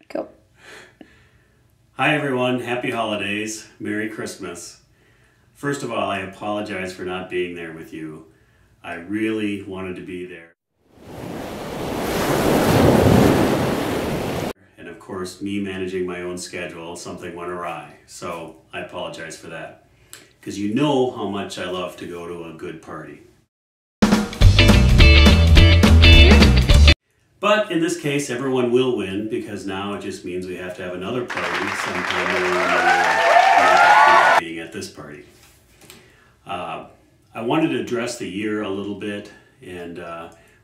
Go. Hi everyone, happy holidays, Merry Christmas. First of all, I apologize for not being there with you. I really wanted to be there. And of course, me managing my own schedule, something went awry. So I apologize for that. Because you know how much I love to go to a good party. But in this case, everyone will win, because now it just means we have to have another party sometime in the year, being at this party. I wanted to address the year a little bit, and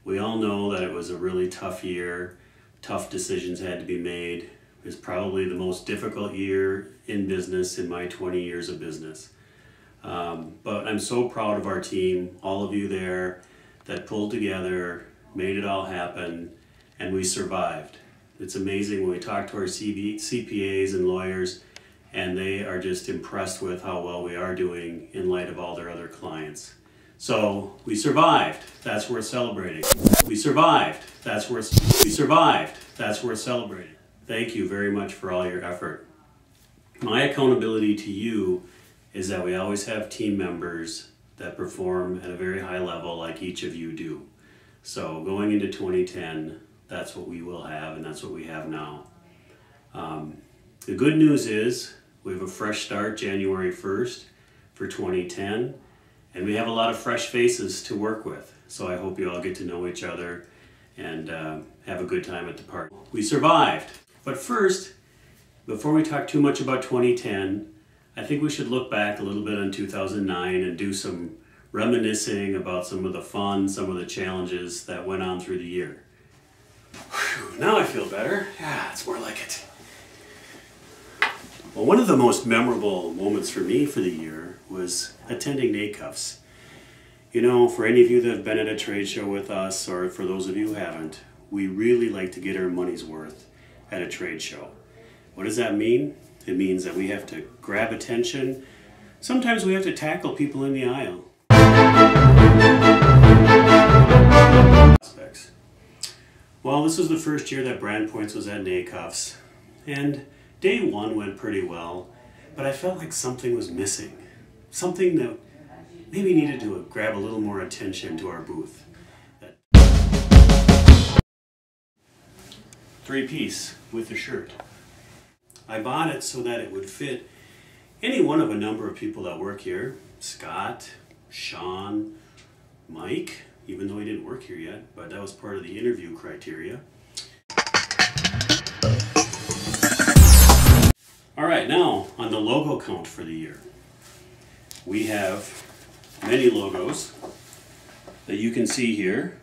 we all know that it was a really tough year. Tough decisions had to be made. It was probably the most difficult year in business in my 20 years of business. But I'm so proud of our team, all of you there that pulled together, made it all happen, and we survived. It's amazing when we talk to our CPAs and lawyers, and they are just impressed with how well we are doing in light of all their other clients. So we survived. That's worth celebrating. We survived. That's worth celebrating. Thank you very much for all your effort. My accountability to you is that we always have team members that perform at a very high level like each of you do. So going into 2010, that's what we will have, and that's what we have now. The good news is we have a fresh start January 1st for 2010, and we have a lot of fresh faces to work with. So I hope you all get to know each other and have a good time at the party. We survived. But first, before we talk too much about 2010, I think we should look back a little bit on 2009 and do some reminiscing about some of the fun, some of the challenges that went on through the year. Whew, now I feel better. Yeah, it's more like it. Well, one of the most memorable moments for me for the year was attending NACUFs. You know, for any of you that have been at a trade show with us, or for those of you who haven't, we really like to get our money's worth at a trade show. What does that mean? It means that we have to grab attention. Sometimes we have to tackle people in the aisle. Well, this was the first year that Brand Points was at NACUFs, and day one went pretty well, but I felt like something was missing. Something that maybe needed to grab a little more attention to our booth. 3-piece with the shirt. I bought it so that it would fit any one of a number of people that work here. Scott, Sean, Mike, even though he didn't work here yet, but that was part of the interview criteria. All right, now on the logo count for the year. We have many logos that you can see here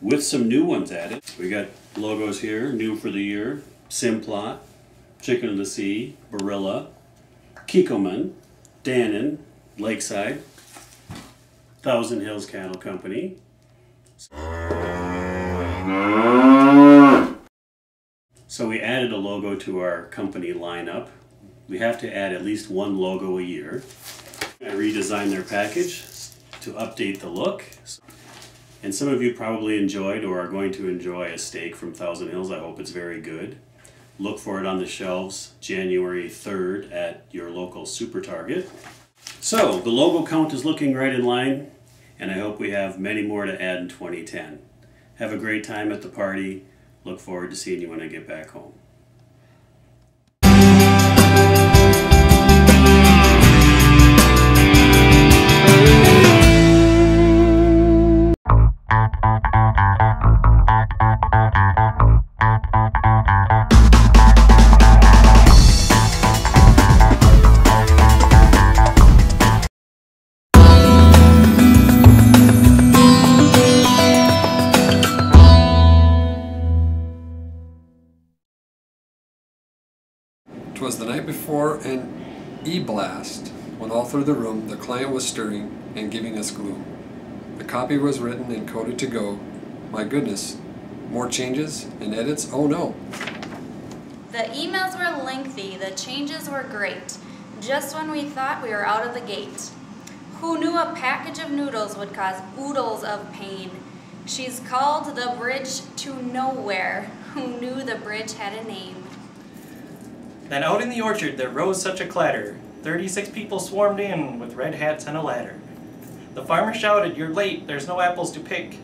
with some new ones added. We got logos here, new for the year: Simplot, Chicken of the Sea, Barilla, Kikkoman, Dannon, Lakeside, Thousand Hills Cattle Company. So we added a logo to our company lineup. We have to add at least one logo a year. I redesigned their package to update the look. And some of you probably enjoyed or are going to enjoy a steak from Thousand Hills. I hope it's very good. Look for it on the shelves January 3rd at your local Super Target. So the logo count is looking right in line, and I hope we have many more to add in 2010. Have a great time at the party. Look forward to seeing you when I get back home. It was the night before an e-blast went all through the room. The client was stirring and giving us gloom. The copy was written and coded to go. My goodness, more changes and edits? Oh no. The emails were lengthy, the changes were great, just when we thought we were out of the gate. Who knew a package of noodles would cause oodles of pain? She's called the bridge to nowhere. Who knew the bridge had a name? Then out in the orchard there rose such a clatter. 36 people swarmed in with red hats and a ladder. The farmer shouted, "You're late, there's no apples to pick."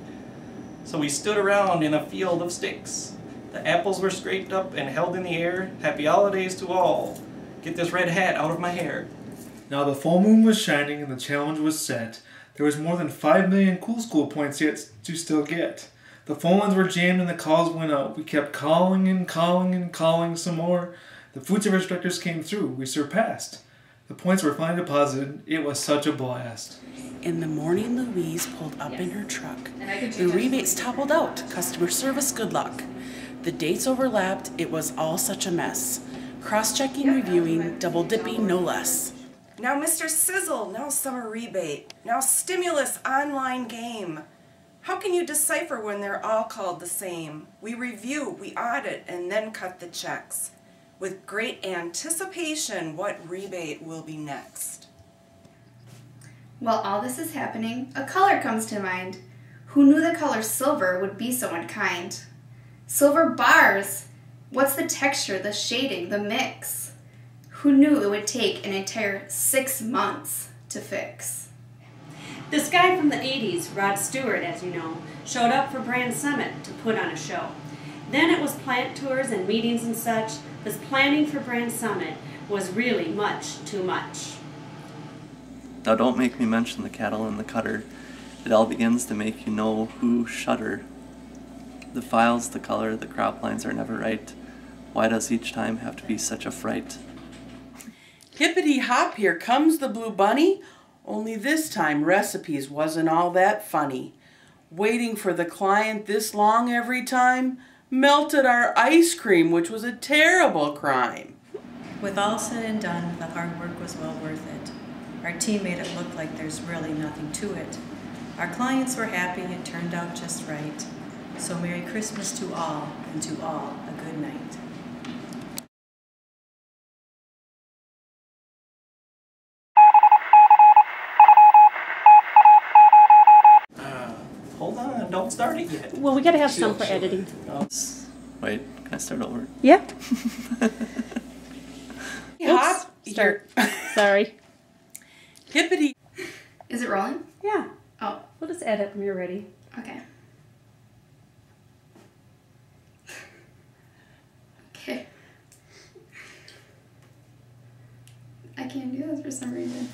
So we stood around in a field of sticks. The apples were scraped up and held in the air. Happy holidays to all. Get this red hat out of my hair. Now the full moon was shining and the challenge was set. There was more than 5 million cool school points yet to still get. The phone lines were jammed and the calls went out. We kept calling and calling and calling some more. The food service directors came through. We surpassed. The points were finally deposited. It was such a blast. In the morning, Louise pulled up in her truck. The rebates toppled out. Customer service, good luck. The dates overlapped. It was all such a mess. Cross-checking, reviewing, double-dipping, no less. Now Mr. Sizzle, now summer rebate, now stimulus online game. How can you decipher when they're all called the same? We review, we audit, and then cut the checks. With great anticipation, what rebate will be next? While all this is happening, a color comes to mind. Who knew the color silver would be so unkind? Silver bars! What's the texture, the shading, the mix? Who knew it would take an entire 6 months to fix? This guy from the 80s, Rod Stewart, as you know, showed up for Brand Summit to put on a show. Then it was plant tours and meetings and such. This planning for Brand Summit was really much too much. Now don't make me mention the cattle and the cutter. It all begins to make you know who shudder. The files, the color, the crop lines are never right. Why does each time have to be such a fright? Hippity hop, here comes the blue bunny. Only this time recipes wasn't all that funny. Waiting for the client this long every time melted our ice cream, which was a terrible crime. With all said and done, the hard work was well worth it. Our team made it look like there's really nothing to it. Our clients were happy, it turned out just right. So Merry Christmas to all, and to all a good night. Hold on, don't start it yet. Well, we gotta have some for editing. Wait, can I start over? Yeah. Hop, start. Sorry. Hippity. Is it rolling? Yeah. Oh. We'll just edit when you're ready. Okay. Okay. I can't do this for some reason.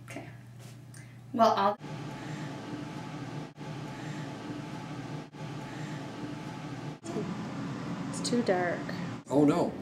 Okay. Well, I'll... It's too dark. Oh no.